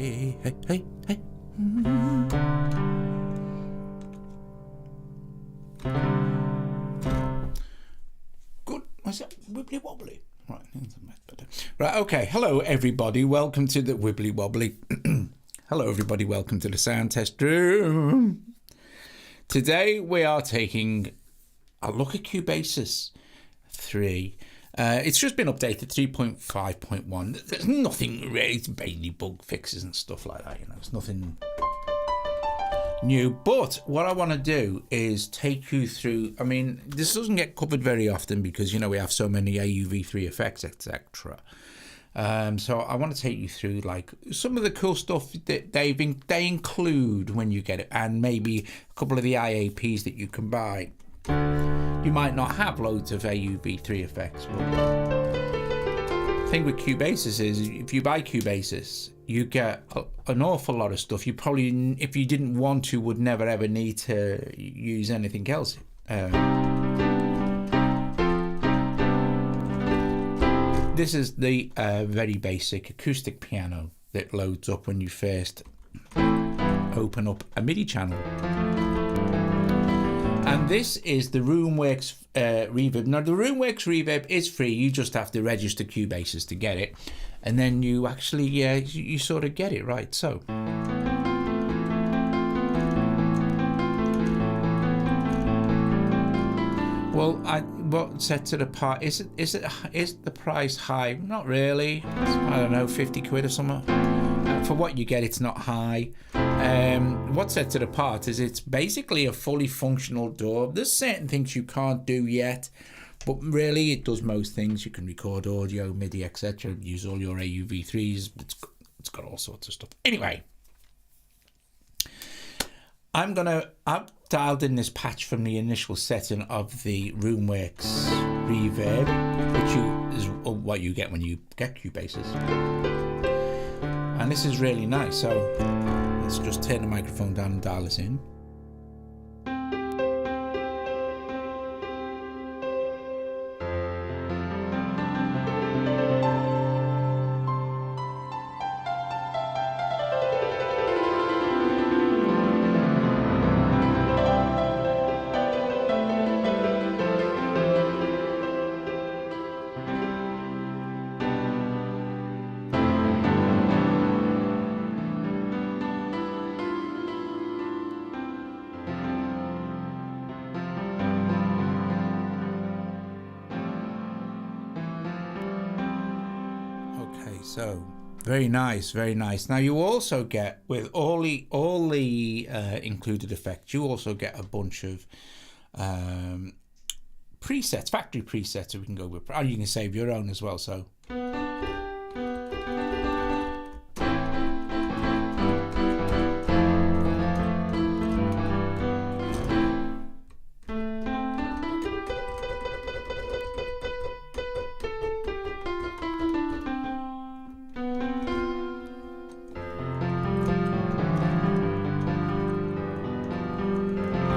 Hey, hey, hey, hey. Good. What's that? Wibbly wobbly. Right. Right. Okay. Hello, everybody. Welcome to the Wibbly Wobbly. Hello, everybody. Welcome to the sound test room. Today we are taking a look at Cubasis 3. It's just been updated 3.5.1. There's nothing really, it's mainly bug fixes and stuff like that, you know, it's nothing new. But what I want to do is take you through, I mean, this doesn't get covered very often because, you know, we have so many AUV3 effects, etc. So I want to take you through like some of the cool stuff that they include when you get it, and maybe a couple of the IAPs that you can buy. You might not have loads of AUV3 effects, but the thing with Cubasis is if you buy Cubasis, you get an awful lot of stuff. You probably, if you didn't want to, would never ever need to use anything else. This is the very basic acoustic piano that loads up when you first open up a Midi channel. And this is the RoomWorks reverb. Now, the RoomWorks reverb is free. You just have to register Cubasis to get it. And then you actually, you sort of get it, right? So. Well, what sets it apart? Is the price high? Not really. It's, I don't know, 50 quid or something. For what you get, it's not high. What sets it apart is it's basically a fully functional door. There's certain things you can't do yet, but really it does most things. You can record audio, MIDI, etc. Use all your AUV3s. It's got all sorts of stuff. Anyway, I've dialed in this patch from the initial setting of the RoomWorks reverb, which is what you get when you get Cubasis. And this is really nice, so let's just turn the microphone down and dial this in. So very nice, very nice. Now you also get, with all the included effects, you also get a bunch of presets, factory presets that we can go with. And you can save your own as well. So.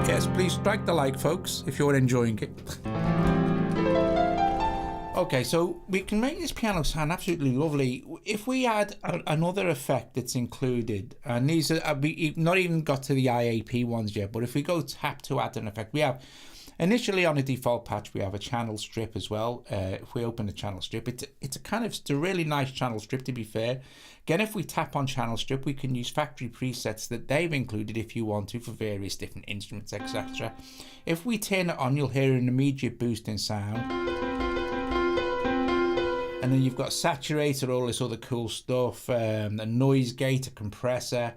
Yes, please strike the like, folks, if you're enjoying it. Okay, so we can make this piano sound absolutely lovely. If we add another effect that's included, and these are, we've not even got to the IAP ones yet, but if we go tap to add an effect, we have, initially on a default patch, we have a channel strip as well. If we open the channel strip, it's a really nice channel strip, to be fair. Again, if we tap on channel strip, we can use factory presets that they've included if you want to for various different instruments, etc. If we turn it on, you'll hear an immediate boost in sound. And then you've got saturator, all this other cool stuff, a noise gate, a compressor.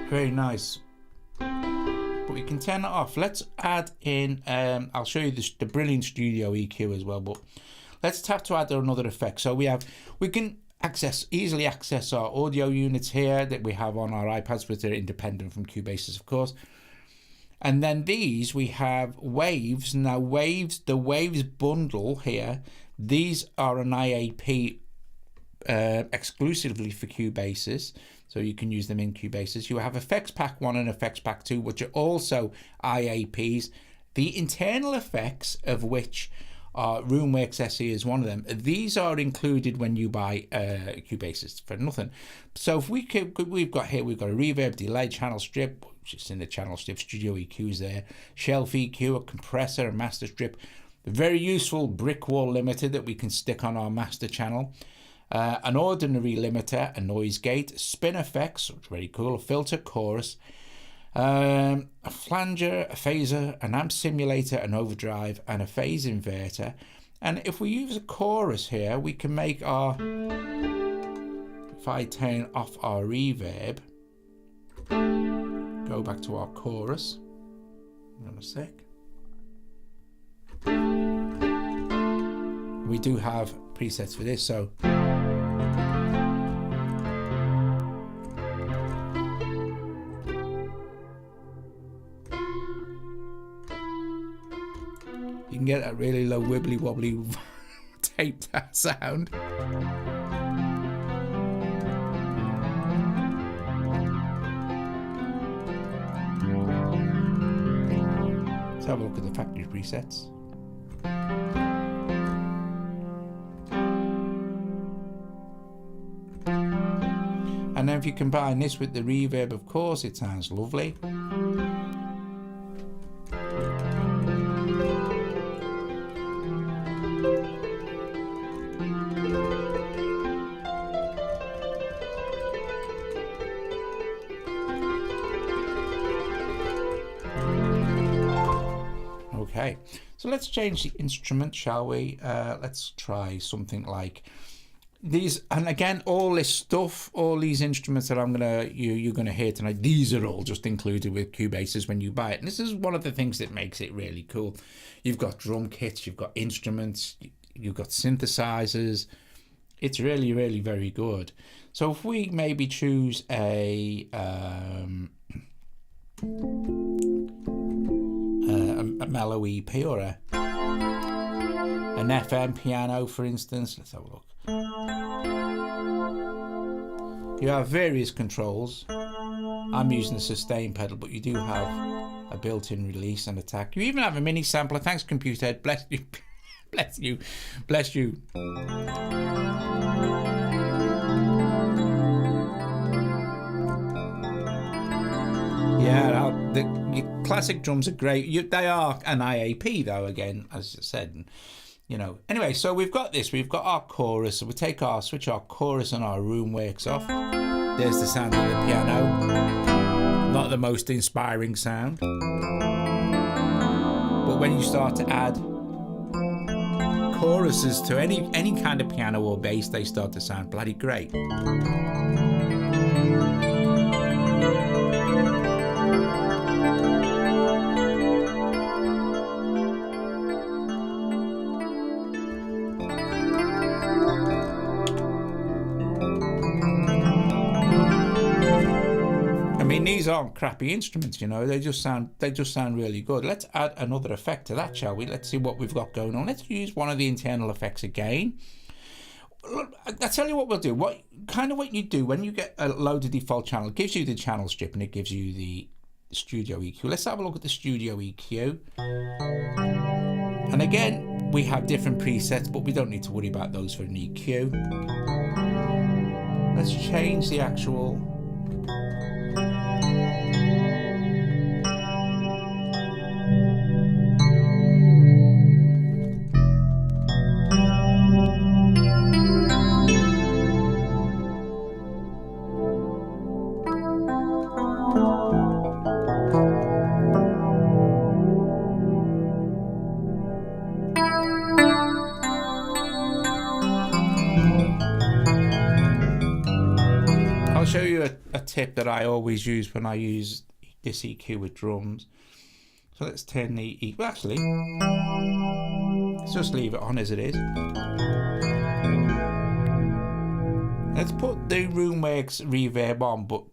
Very nice, but we can turn it off. Let's add in, I'll show you the brilliant studio EQ as well, but let's tap to add another effect. So we can easily access our audio units here that we have on our iPads, but they're independent from Cubasis, of course. And then these, we have waves. Now the waves bundle here, these are an IAP exclusively for Cubasis. so you can use them in Cubasis. You have Effects Pack 1 and Effects Pack 2, which are also IAPs. The internal effects of which RoomWorks SE is one of them. These are included when you buy Cubasis for nothing. So if we've got a reverb, delay, channel strip, which is in the channel strip, studio EQs there, shelf EQ, a compressor, a master strip, a very useful brick wall limiter that we can stick on our master channel, an ordinary limiter, a noise gate, spin effects, which is very cool, a filter, chorus, a flanger, a phaser, an amp simulator, an overdrive, and a phase inverter. And if we use a chorus here, we can make our, if I turn off our reverb, go back to our chorus, hang on a sec. We do have presets for this, so you can get that really low wibbly wobbly tape sound. Let's have a look at the factory presets. And then if you combine this with the reverb, of course, it sounds lovely. Okay, so let's change the instrument, shall we? Let's try something like these. And again, all this stuff, all these instruments that you're gonna hear tonight, these are all just included with Cubasis when you buy it. And this is one of the things that makes it really cool. You've got drum kits, you've got instruments, you've got synthesizers. It's really, really very good. So if we maybe choose a mellow EP or an FM piano, for instance. Let's have a look. You have various controls. I'm using the sustain pedal, but you do have a built-in release and attack. You even have a mini sampler. Thanks, computer head. Bless you. Bless you. Bless you. Yeah, the classic drums are great. They are an IAP though, again, as I said, you know. Anyway, so we've got this. We've got our chorus. So we switch our chorus and our RoomWorks off. There's the sound of the piano. Not the most inspiring sound. But when you start to add choruses to any kind of piano or bass, they start to sound bloody great. These aren't crappy instruments, you know. They just sound really good. Let's add another effect to that, shall we? Let's see what we've got going on. Let's use one of the internal effects again. I'll tell you what we'll do. What you do when you get a loaded default channel, it gives you the channel strip and it gives you the studio EQ. Let's have a look at the studio EQ. And again, we have different presets, but we don't need to worry about those for an EQ. Let's change the actual. I'll show you a tip that I always use when I use this EQ with drums. So let's turn the EQ. Well, actually, let's just leave it on as it is. Let's put the RoomWorks reverb on, but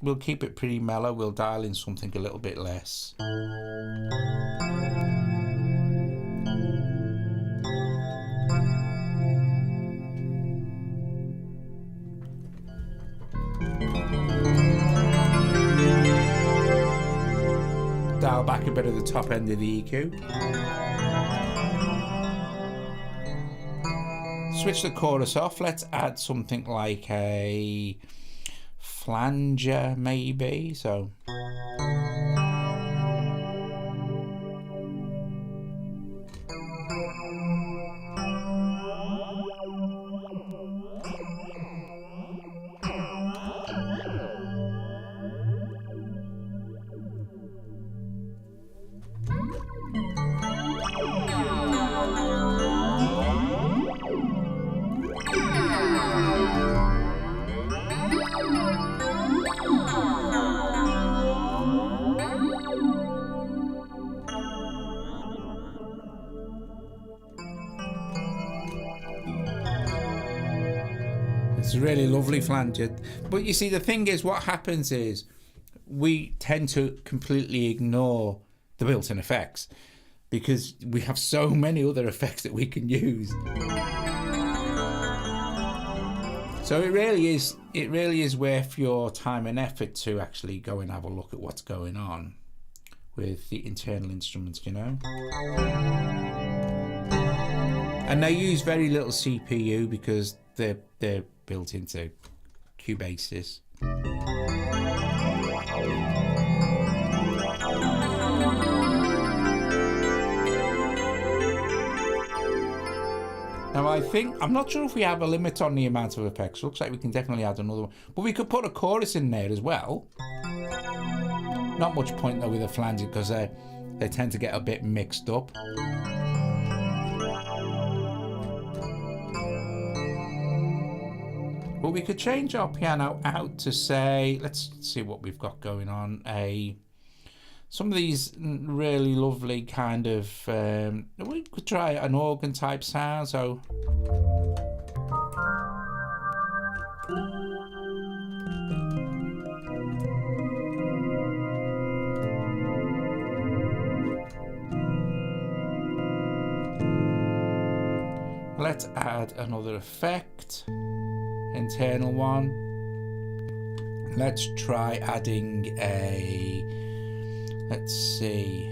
we'll keep it pretty mellow. We'll dial in something a little bit less. bit of the top end of the EQ. Switch the chorus off. Let's add something like a flanger, maybe. So. It's really lovely flanger. But you see, the thing is, what happens is we tend to completely ignore the built-in effects because we have so many other effects that we can use. So it really is worth your time and effort to actually go and have a look at what's going on with the internal instruments, you know. And they use very little CPU because they're built into Cubasis. Now I'm not sure if we have a limit on the amount of effects. Looks like we can definitely add another one. But we could put a chorus in there as well. Not much point though with a flanger because they tend to get a bit mixed up. But we could change our piano out to say, let's see what we've got going on. Some of these really lovely kind of, we could try an organ type sound. So let's add another effect. Internal one. Let's try adding a. Let's see.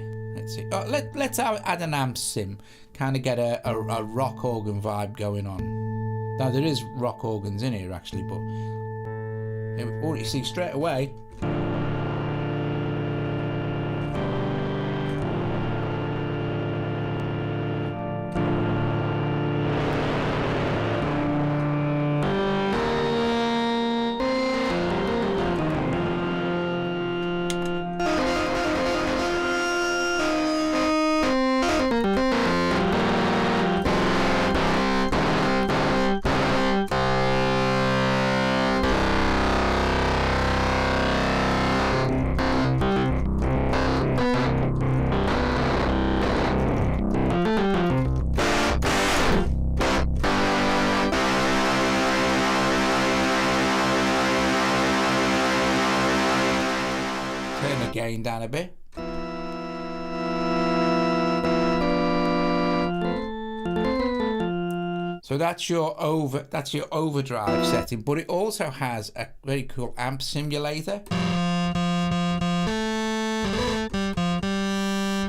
Oh, let's add an amp sim. Kind of get a rock organ vibe going on. Now there is rock organs in here actually, but you see straight away. Gain down a bit. So that's your overdrive setting, but it also has a very cool amp simulator.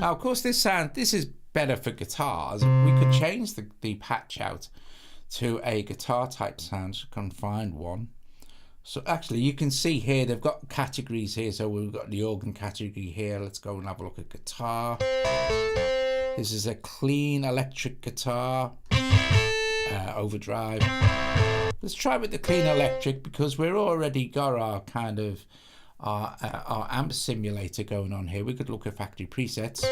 Now, of course, this is better for guitars. We could change the patch out to a guitar type sound. So I can find one. So actually you can see here they've got categories here. So we've got the organ category here. Let's go and have a look at guitar. This is a clean electric guitar, overdrive. Let's try with the clean electric because we're already got our kind of our amp simulator going on here. We could look at factory presets.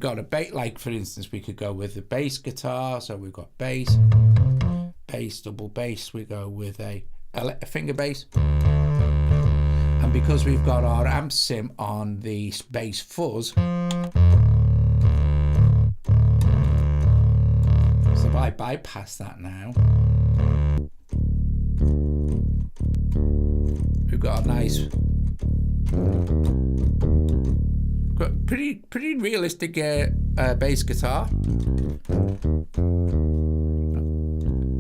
Got a bass, like for instance we could go with the bass guitar, so we've got bass, double bass, we go with a finger bass, and because we've got our amp sim on the bass fuzz, so if I bypass that now, got a nice, got pretty realistic bass guitar.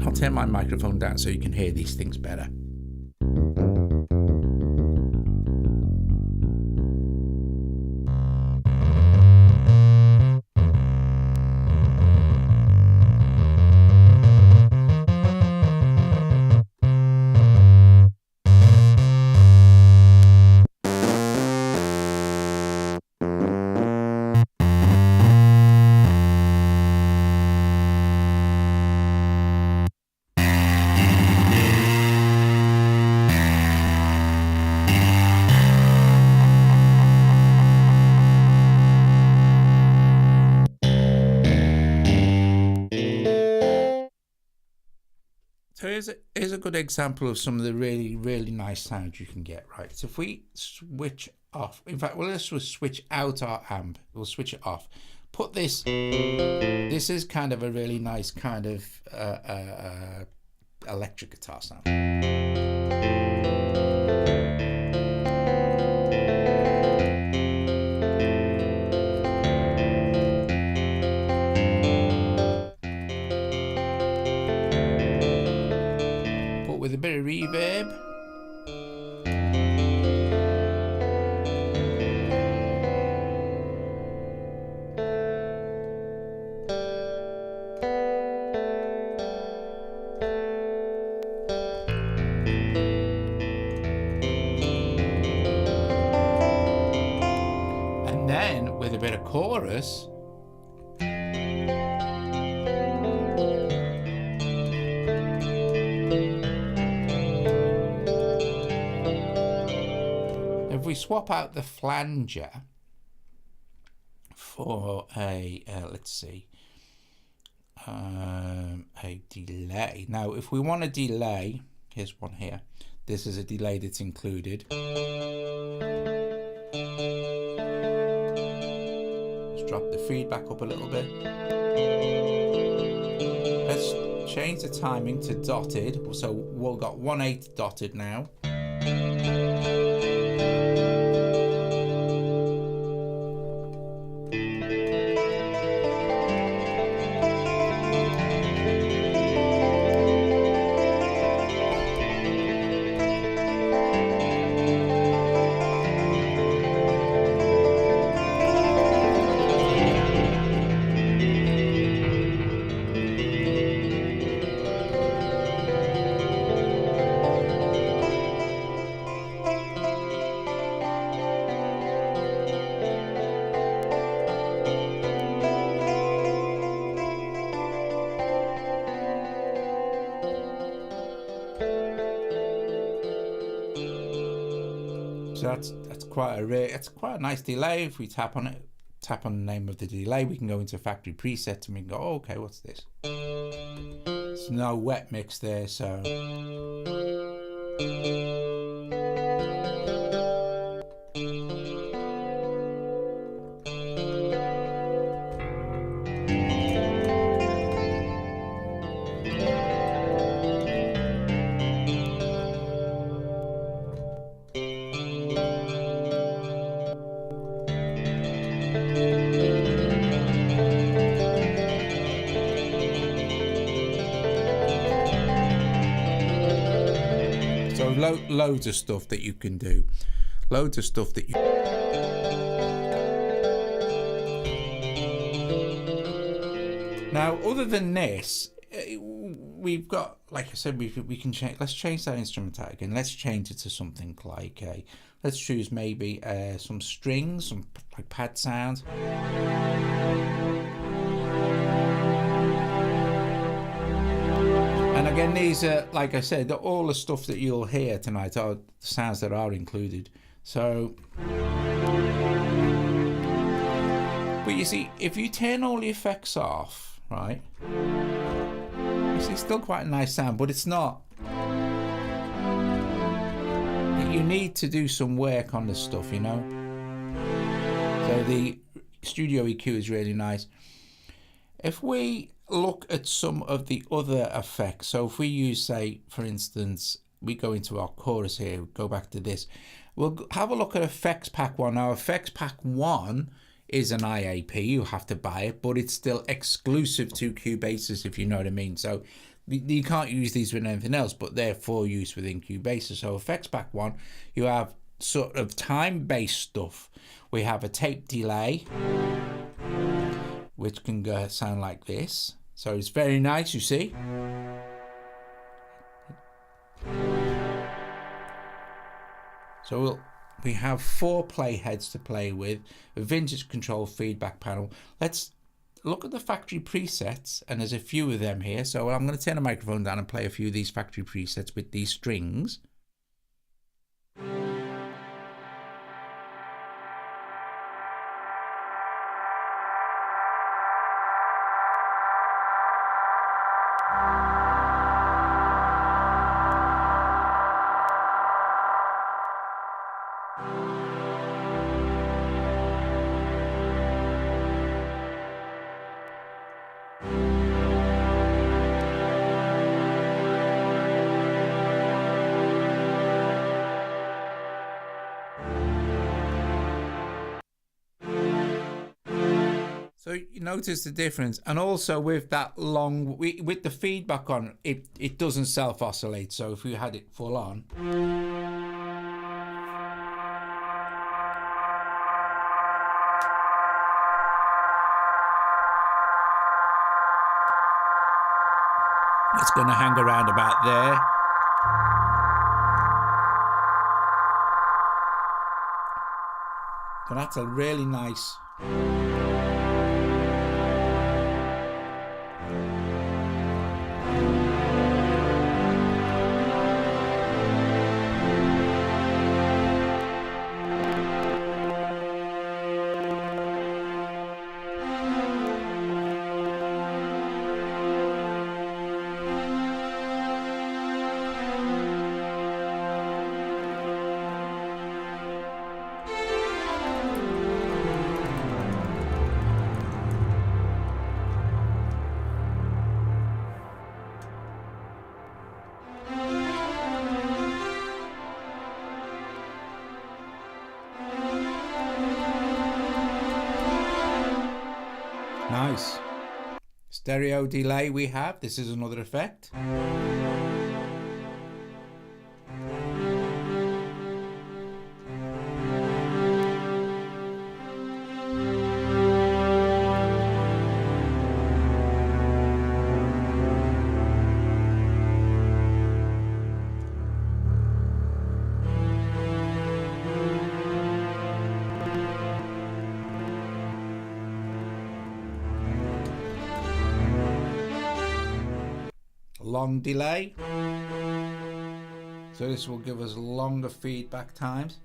I'll turn my microphone down so you can hear these things better. So here's a good example of some of the really nice sounds you can get, right? So if we switch off, in fact, well, let's just switch out our amp. We'll switch it off. Put this is kind of a really nice kind of electric guitar sound. With a bit of reverb. And then with a bit of chorus. If we swap out the flanger for a let's see, a delay. Now if we want a delay, here's one here. This is a delay that's included. Let's drop the feedback up a little bit. Let's change the timing to dotted. So we've got 1/8 dotted now. So that's quite a nice delay. If we tap on it, tap on the name of the delay, we can go into factory presets and we can go, oh, okay, what's this? There's no wet mix there, so loads of stuff that you can do. Loads of stuff that you... Now, other than this, we've got, like I said, we can change. Let's change that instrument tag again. Let's change it to something like a... Let's choose maybe some strings, some like pad sounds. And again, these are, like I said, all the stuff that you'll hear tonight are the sounds that are included. So, but you see, if you turn all the effects off, right, it's still quite a nice sound, but it's not. You need to do some work on this stuff, you know. So the studio EQ is really nice. If we look at some of the other effects, so if we use, say, for instance, we go into our chorus here, go back to this, we'll have a look at Effects Pack 1. Now, Effects Pack 1 is an IAP, you have to buy it, but it's still exclusive to Cubasis, if you know what I mean. So you can't use these with anything else, but they're for use within Cubasis. So Effects Pack 1, you have sort of time-based stuff. We have a tape delay, which can go sound like this. So it's very nice, you see. So we have 4 playheads to play with, a vintage control feedback panel. Let's look at the factory presets, and there's a few of them here. So I'm going to turn the microphone down and play a few of these factory presets with these strings. So you notice the difference, and also with that long, with the feedback on it doesn't self-oscillate. So if we had it full on, it's going to hang around about there. So that's a really nice. Nice. Stereo delay we have. This is another effect. Long delay, so this will give us longer feedback times.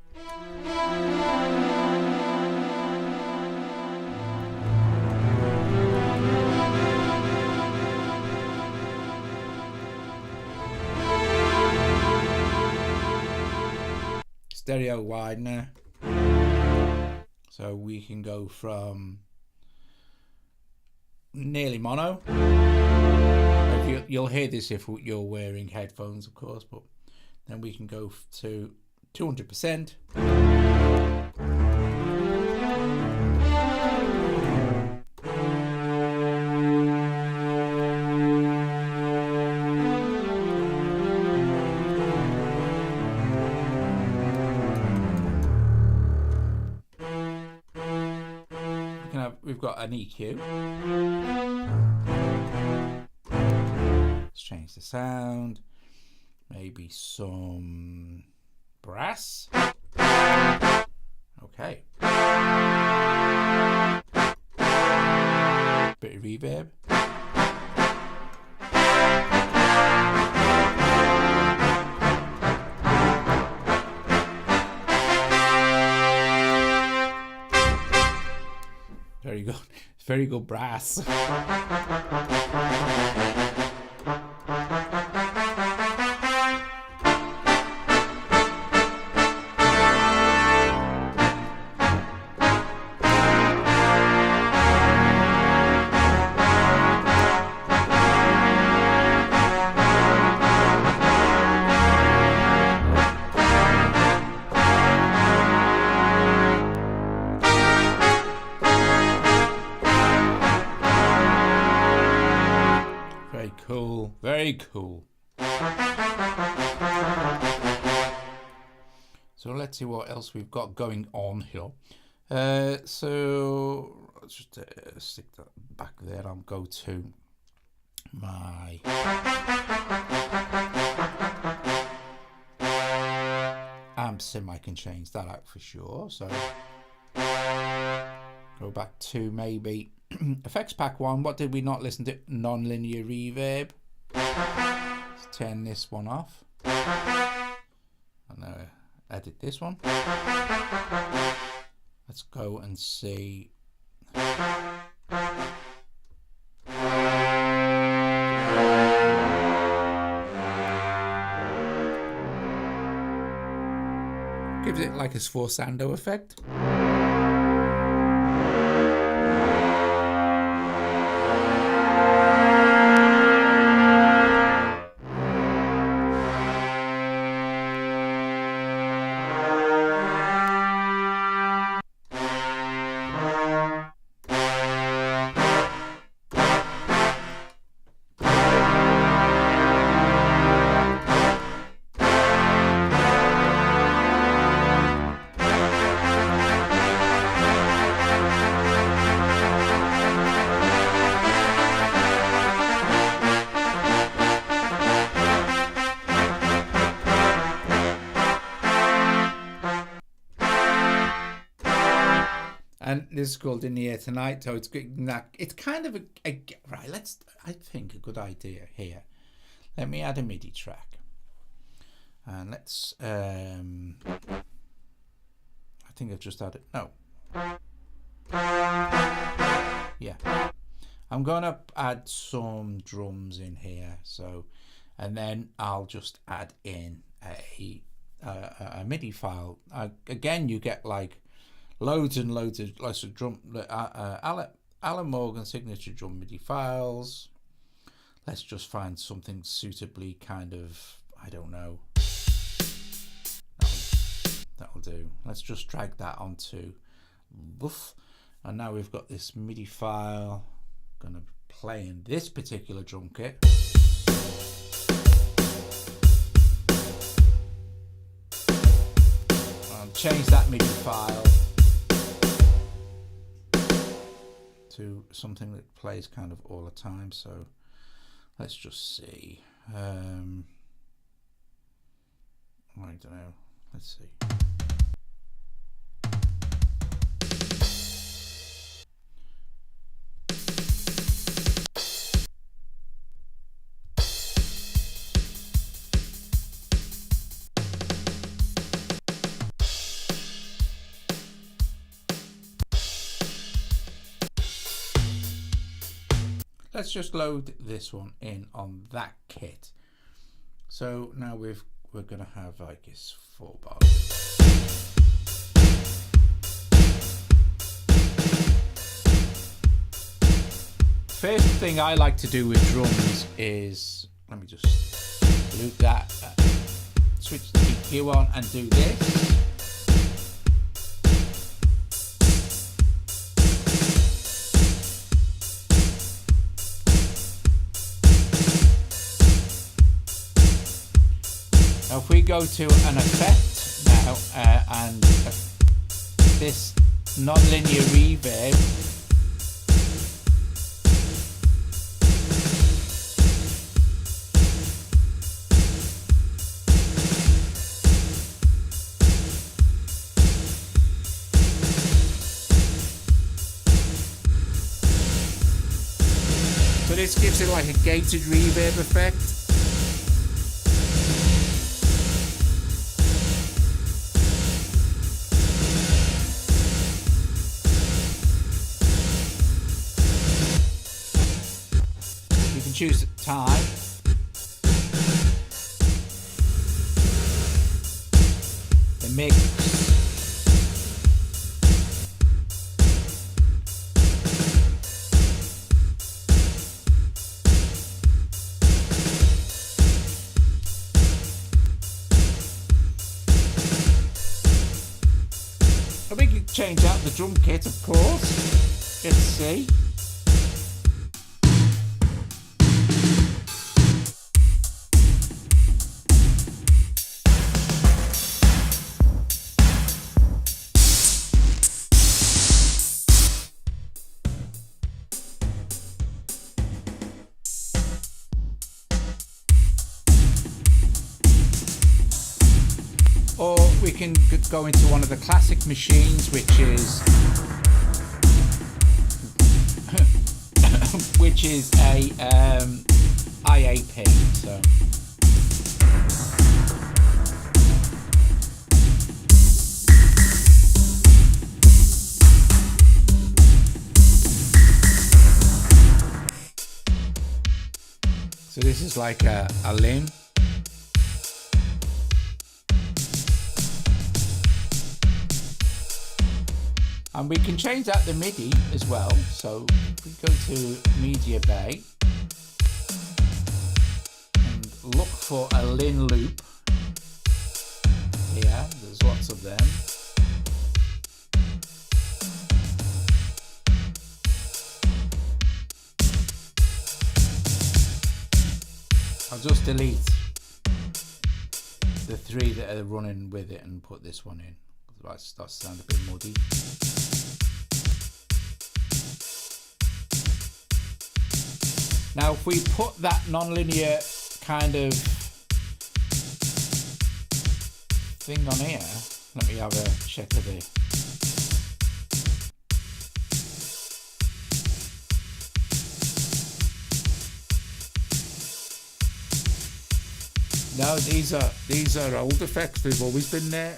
Stereo widener, so we can go from nearly mono. You'll hear this if you're wearing headphones, of course, but then we can go to 200%. We've got an EQ. Change the sound, maybe some brass. Okay. Bit of reverb. Very good. Very good brass. Very cool. So let's see what else we've got going on here. So let's just stick that back there. I'll go to my amp sim. I can change that out for sure. So go back to maybe effects pack 1. What did we not listen to? Non-linear reverb. Let's turn this one off. And edit this one. Let's go and see. Gives it like a sforzando effect. And this is called In the Air Tonight. So it's kind of a right. I think a good idea here. Let me add a MIDI track, and let's. I think I've just added. No. Yeah. I'm gonna add some drums in here. So, and then I'll just add in a MIDI file. Again, you get like loads and loads of drum, Alan Morgan signature drum MIDI files. Let's just find something suitably kind of, I don't know. That'll do. Let's just drag that onto woof. And now we've got this MIDI file. I'm gonna play in this particular drum kit. I'll change that MIDI file to something that plays kind of all the time. So let's just see. I don't know. Let's see. Let's just load this one in on that kit. So now we're gonna have like this 4 bars. First thing I like to do with drums is, let me just loop that, switch the EQ on and do this. Now if we go to an effect now and this non-linear reverb, so this gives it like a gated reverb effect. Choose the time. The mix. And we can change out the drum kit, of course. Let's see. we can go into one of the classic machines, which is which is a IAP. So this is like a Lin. And we can change out the MIDI as well. So if we go to Media Bay and look for a Lin loop here, there's lots of them. I'll just delete the 3 that are running with it and put this one in. Otherwise it starts to sound a bit muddy. Now if we put that non-linear kind of thing on here, let me have a check of it. No, these are old effects. They've always been there.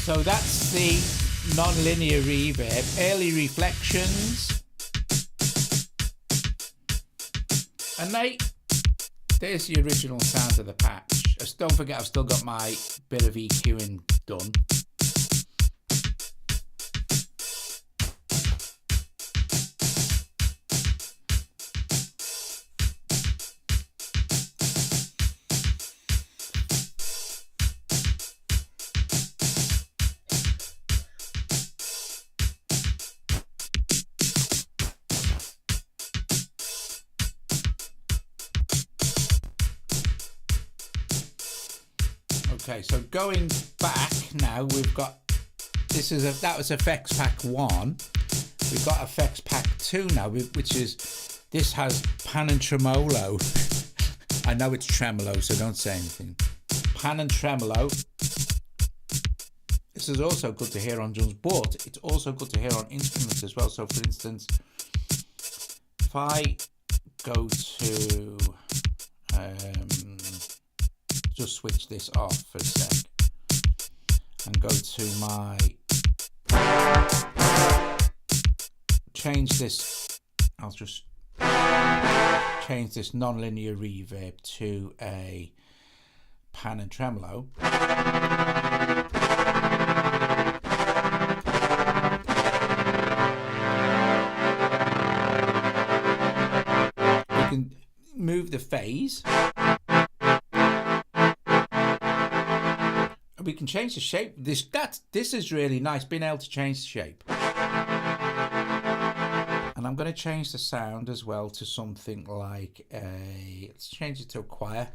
So that's the non-linear reverb, early reflections, and there's the original sound of the patch. Don't forget, I've still got my bit of EQing done. Okay, so going back now, we've got that was effects pack 1. We've got effects pack 2 now, this has pan and tremolo. I know it's tremolo, so don't say anything. Pan and tremolo. This is also good to hear on drums, but it's also good to hear on instruments as well. So for instance, if I go to just switch this off for a sec and go to my change this. I'll just change this non-linear reverb to a pan and tremolo. We can move the phase. We can change the shape. This is really nice, being able to change the shape. And I'm going to change the sound as well to something like let's change it to a choir.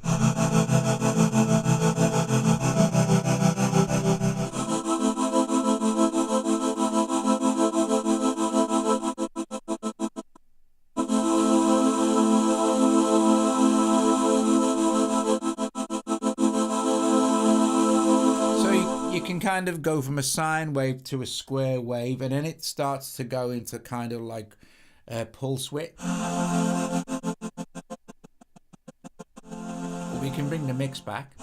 Kind of go from a sine wave to a square wave, and then it starts to go into kind of like pulse width. We can bring the mix back.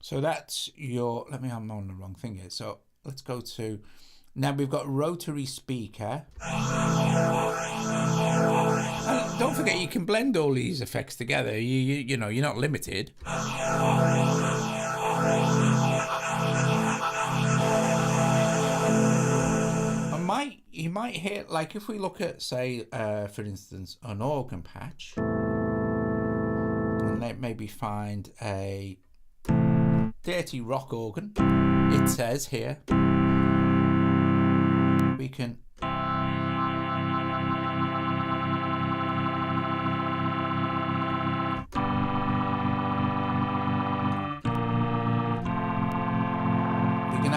So that's your, I'm on the wrong thing here. So let's go to, now we've got rotary speaker. And don't forget, you can blend all these effects together. You know, you're not limited. You might hear, like if we look at, say, for instance, an organ patch, and let maybe find a dirty rock organ. It says here we can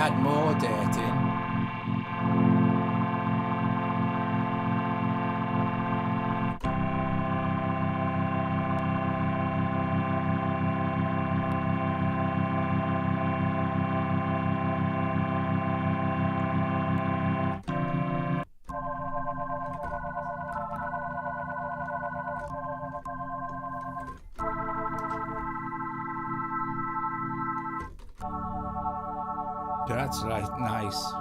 add more dirt in. That's right, nice.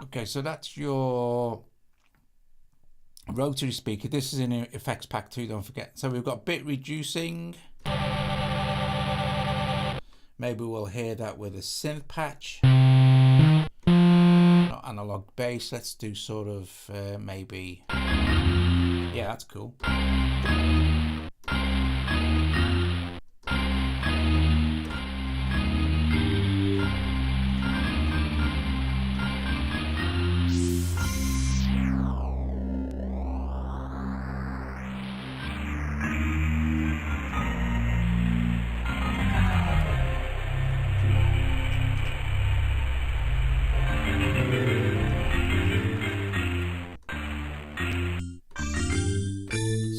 Okay, so that's your rotary speaker. This is in effects pack 2, don't forget. So we've got bit reducing. Maybe we'll hear that with a synth patch. Not analog bass. Let's do sort of maybe. Yeah, that's cool.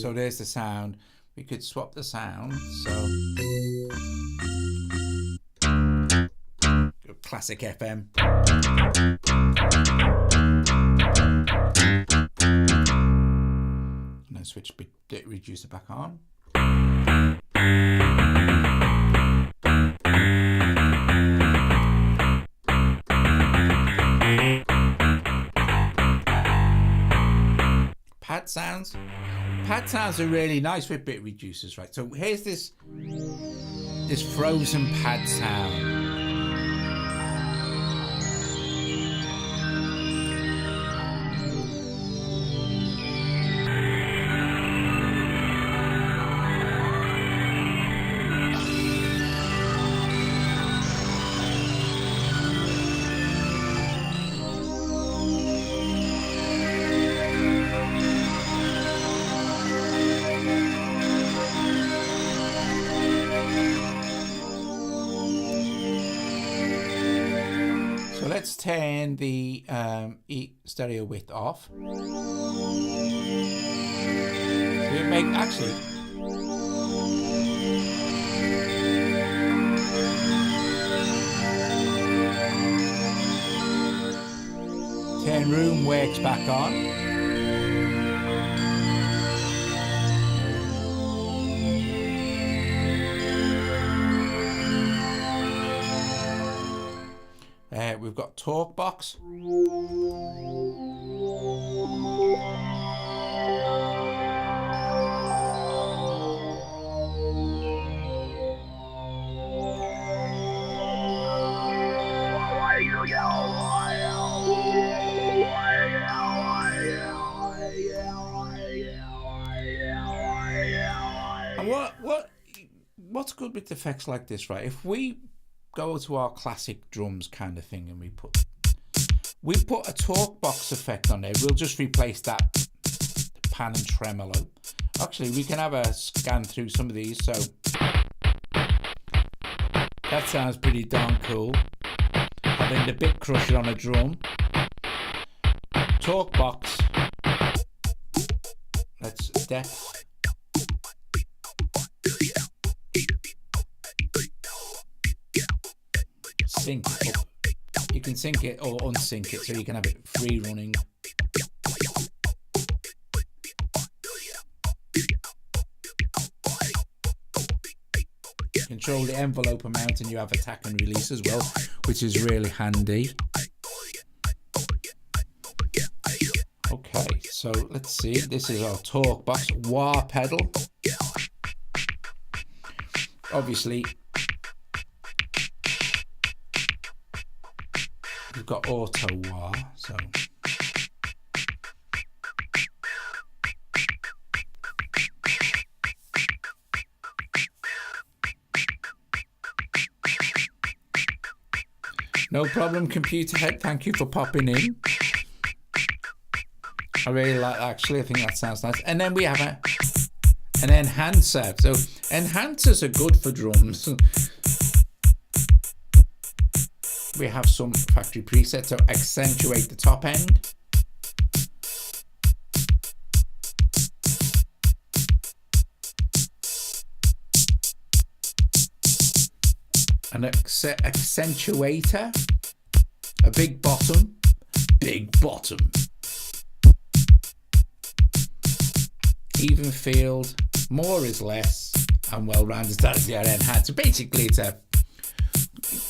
So there's the sound. We could swap the sound. So classic FM. And then switch bit reducer back on. Pad sounds. Pad sounds are really nice with bit reducers, right? So here's this frozen pad sound. Let's turn the stereo width off. So we make actually turn room works back on. We've got talk box. And what's good with effects like this, right? If we go to our classic drums kind of thing and we put a talk box effect on there, we'll just replace that pan and tremolo. Actually, we can have a scan through some of these. So that sounds pretty darn cool. Having the bit crusher on a drum. Talk box. Let's depth. Sync it up. You can sync it or unsync it, so you can have it free running. Control the envelope amount, and you have attack and release as well, which is really handy. Okay, so let's see. This is our talk box wah pedal. Obviously, we've got auto wah, so No problem, computer head. Thank you for popping in. I really like, actually, I think that sounds nice. And then we have an enhancer. So enhancers are good for drums. We have some factory presets. So accentuate the top end. An accentuator, a big bottom, even field, more is less, and well-rounded. That's the enhancer. Basically, it's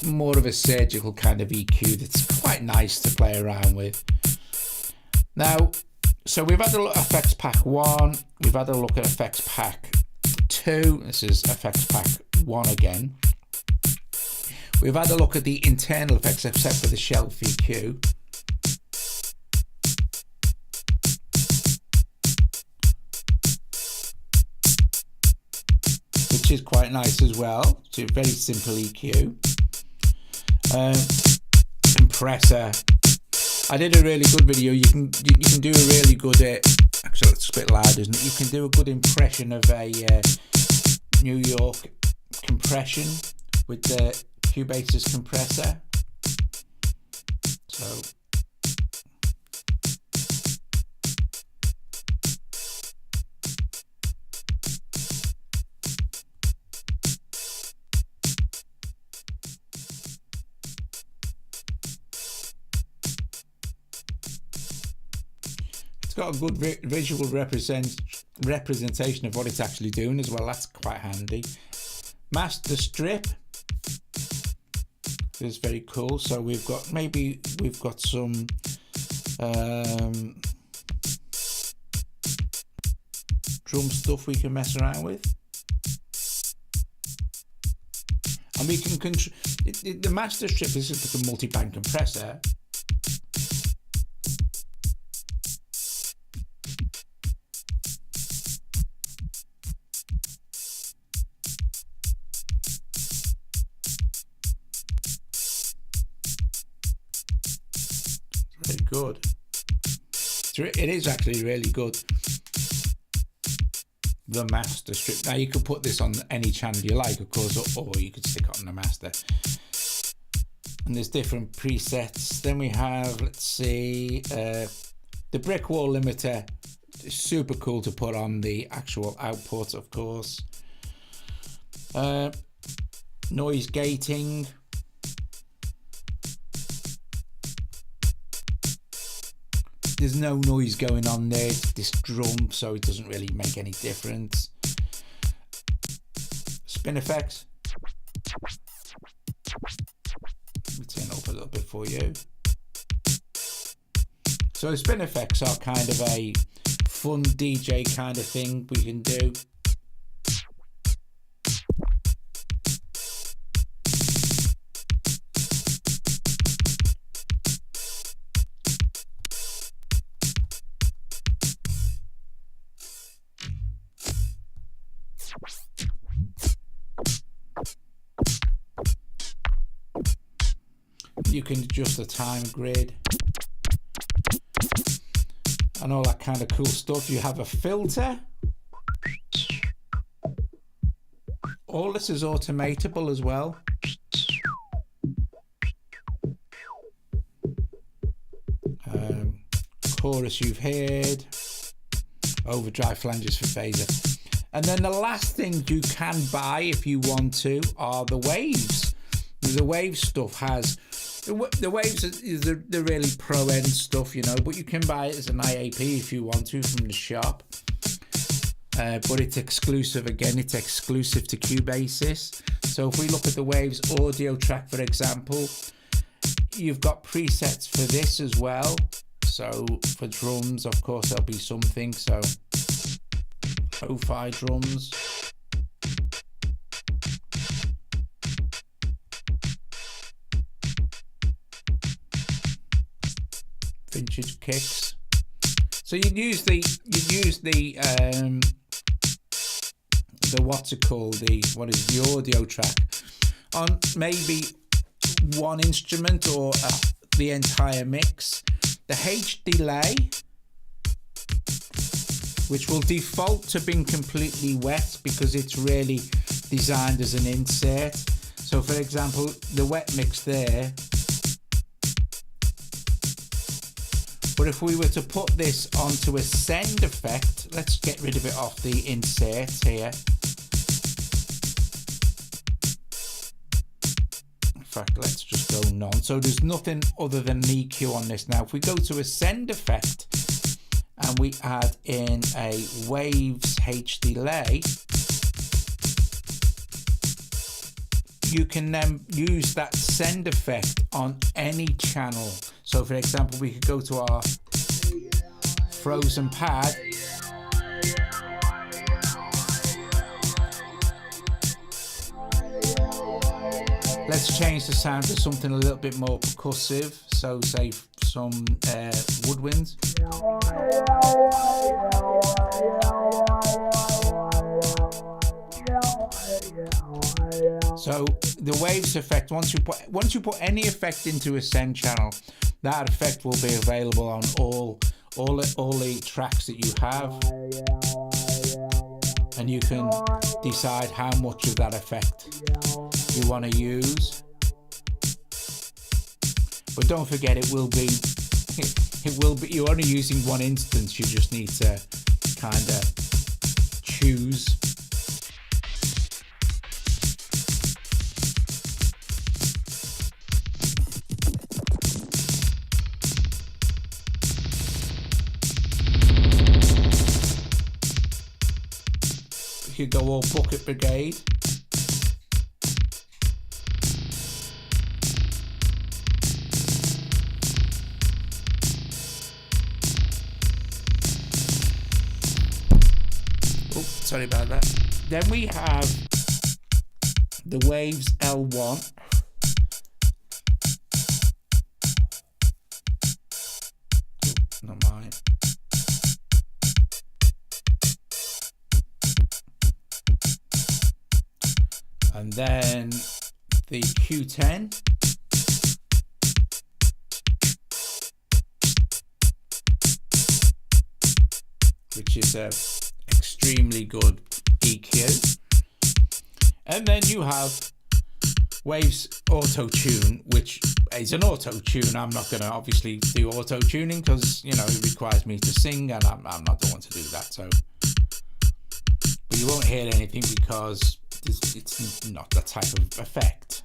more of a surgical kind of EQ that's quite nice to play around with. Now, so we've had a look at Effects Pack 1, we've had a look at Effects Pack 2, this is Effects Pack 1 again. We've had a look at the internal effects, except for the shelf EQ. Which is quite nice as well. It's a very simple EQ. Compressor. I did a really good video. You can do a really good. Actually, it's a bit loud, isn't it? You can do a good impression of a New York compression with the Cubasis compressor. So it's got a good visual representation of what it's actually doing as well. That's quite handy. Master strip is very cool. So we've got some drum stuff we can mess around with, and we can control the master strip is just like a multi-band compressor. Good. It is actually really good. The master strip. Now you can put this on any channel you like, of course, or you could stick it on the master. And there's different presets. Then we have, let's see, the brick wall limiter. It's super cool to put on the actual output, of course. Noise gating. There's no noise going on there. It's this drum, so it doesn't really make any difference. Spin effects. Let me turn it up a little bit for you. So spin effects are kind of a fun DJ kind of thing we can do. You can adjust the time grid and all that kind of cool stuff. You have a filter. All this is automatable as well. Chorus you've heard. Overdrive flanges for phaser. And then the last thing you can buy if you want to are the waves. The wave stuff has the waves is the really pro end stuff, you know, but you can buy it as an IAP if you want to from the shop. But it's exclusive, again, it's exclusive to Cubasis. So if we look at the waves audio track, for example, you've got presets for this as well. So for drums, of course, there'll be something. So lo-fi drums. Vintage kicks. So you'd use the what's it called, the audio track on maybe one instrument or the entire mix. The H delay, which will default to being completely wet because it's really designed as an insert. So for example, the wet mix there. But if we were to put this onto a send effect, let's get rid of it off the insert here. In fact, let's just go none. So there's nothing other than an EQ on this. Now, if we go to a send effect and we add in a waves H delay, you can then use that send effect on any channel. So for example, we could go to our frozen pad. Let's change the sound to something a little bit more percussive. So say some woodwinds. So the waves effect, once you put any effect into a send channel, that effect will be available on all the tracks that you have, and you can decide how much of that effect you want to use. But don't forget, it will be you're only using one instance. You just need to kind of choose. You go all bucket brigade. Oh, sorry about that. Then we have the waves L1. Oh, not mine. And then the Q10, which is a extremely good EQ. And then you have Waves Auto Tune, which is an auto tune. I'm not going to obviously do auto tuning because, you know, it requires me to sing, and I'm not the one to do that. So, but you won't hear anything because it's not that type of effect.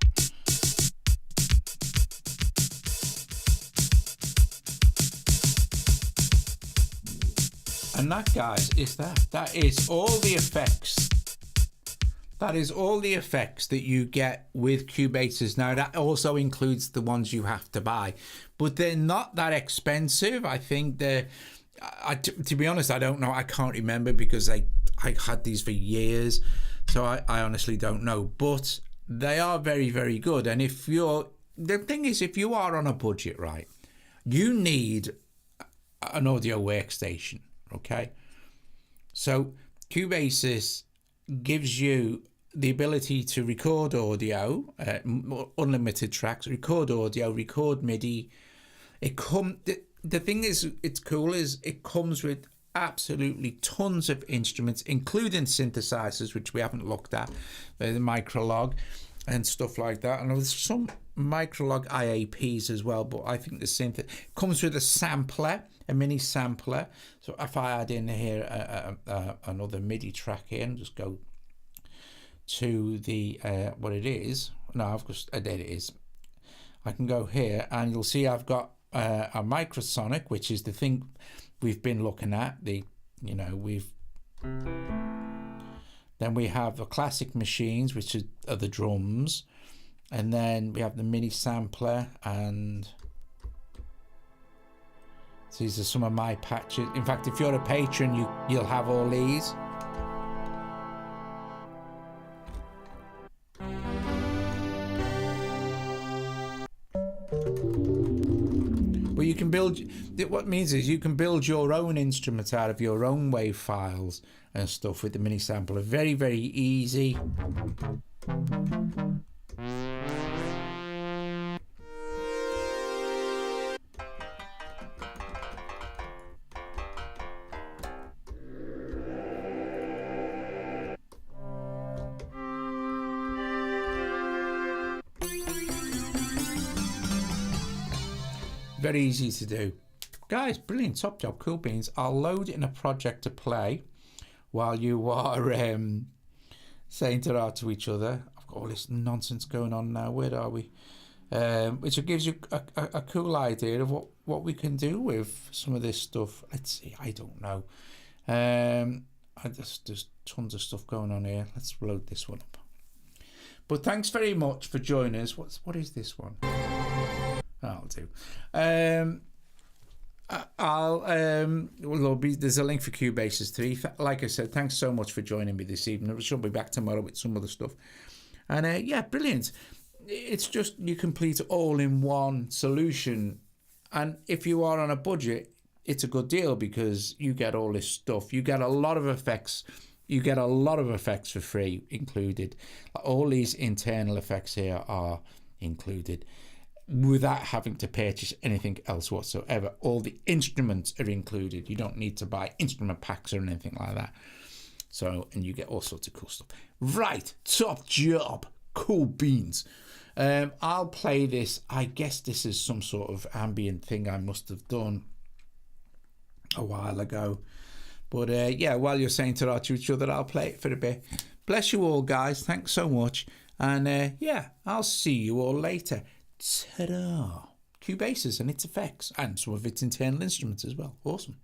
And that, guys, is that. That is all the effects. That is all the effects that you get with Cubasis. Now, that also includes the ones you have to buy, but they're not that expensive. I think they're, to be honest, I don't know. I can't remember because I had these for years. So I honestly don't know, but they are very, very good. And the thing is, if you are on a budget, right, you need an audio workstation, okay? So Cubasis gives you the ability to record audio, unlimited tracks, record audio, record MIDI. The thing is, it's cool is it comes with absolutely tons of instruments, including synthesizers, which we haven't looked at, the microlog and stuff like that. And there's some microlog IAPs as well, but I think the synth comes with a sampler, a mini sampler. So if I add in here another MIDI track here and just go to the what it is. No, I've just there it is. I can go here and you'll see I've got a microsonic, which is the thing we've been looking at. Then we have the classic machines, which are the drums, and then we have the mini sampler, and these are some of my patches. In fact, if you're a patron, you'll have all these. But you can build, what it means is you can build your own instruments out of your own wave files and stuff with the mini sampler. Very, very easy. very easy to do. Guys, brilliant, top job, cool beans. I'll load it in a project to play while you are saying ta-ra to each other. I've got all this nonsense going on now. Where are we? Which gives you a cool idea of what we can do with some of this stuff. Let's see, I don't know. There's tons of stuff going on here. Let's load this one up. But thanks very much for joining us. What is this one? I'll do. There's a link for Cubasis 3. Like I said, thanks so much for joining me this evening. I shall be back tomorrow with some other stuff. And yeah, brilliant. It's just you complete it all in one solution. And if you are on a budget, it's a good deal because you get all this stuff. You get a lot of effects. You get a lot of effects for free included. All these internal effects here are included without having to purchase anything else whatsoever. All the instruments are included. You don't need to buy instrument packs or anything like that. So, and you get all sorts of cool stuff. Right, top job, cool beans. I'll play this. I guess this is some sort of ambient thing I must have done a while ago. But yeah, while you're saying ta-ra to each other, I'll play it for a bit. Bless you all, guys. Thanks so much. And yeah, I'll see you all later. Ta-da! Cubasis and its effects and some of its internal instruments as well. Awesome.